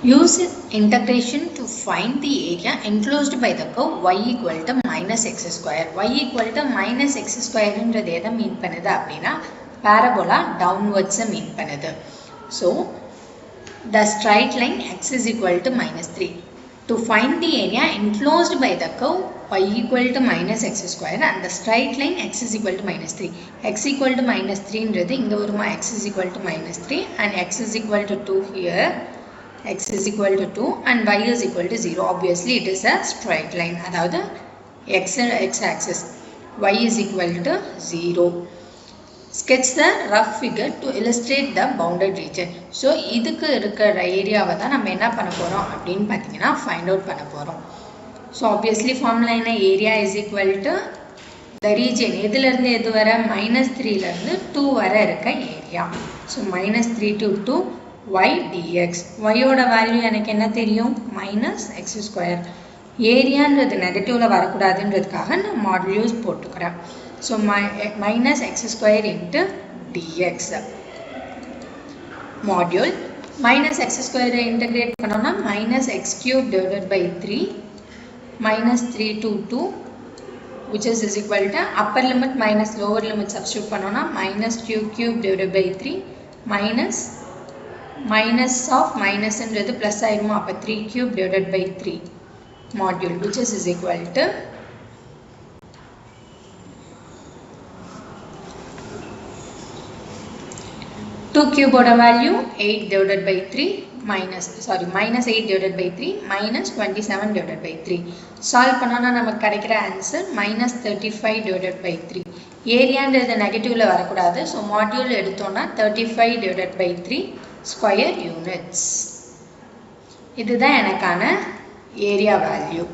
Use integration to find the area enclosed by the curve y equal to minus x square. Y equal to minus x square என்றது எதை மீன் பண்ணுது அப்படின்னா parabola downwards மீன் பண்ணுது. So the straight line x is equal to minus 3. To find the area enclosed by the curve y equal to minus x square and the straight line x is equal to minus 3. X equal to minus 3 என்றது இங்க வருமா x is equal to minus 3 and x is equal to 2 here. X is equal to 2 and y is equal to 0. Obviously it is a straight line. அதாவது x axis y is equal to 0. Sketch the rough figure to illustrate the bounded region. So இதுக்கு இருக்கிற ஏரியாவை தான் நம்ம என்ன பண்ண போறோம் அப்படின்னு பார்த்தீங்கன்னா find out பண்ண போறோம். So obviously formula என்ன area is equal to the region எதுல இருந்து எது வர minus 3 ல இருந்து 2 வர இருக்க area. So minus 3 to 2 y dx. y ஓட வேல்யூ எனக்கு என்ன தெரியும் minus x square. ஏரியான்றது நெகட்டிவ்ல வரக்கூடாதுன்றதுக்காக நான் மாடுலஸ் போட்டுக்கிறேன். So minus x square into dx. Module minus x square integrate பண்ணோம்னா minus x cube divided by 3 minus 3 to 2 which is equal to upper limit minus lower limit substitute பண்ணோம்னா minus cube divided by 3 minus of minus என்றது plus ஆயிருமா அப்ப 3 cube divided by 3 module which is equal to 2 cube oda value 8 divided by 3 minus 8 divided by 3 minus 27 divided by 3 solve பண்ணோம்னா நமக்கு கிடைக்கிற answer minus 35 divided by 3 ஏரியான்றது நெகட்டிவ்ல வரக்கூடாது so module எடுத்தோம்னா 35 divided by 3 square units. இதுதான் எனக்கான area value.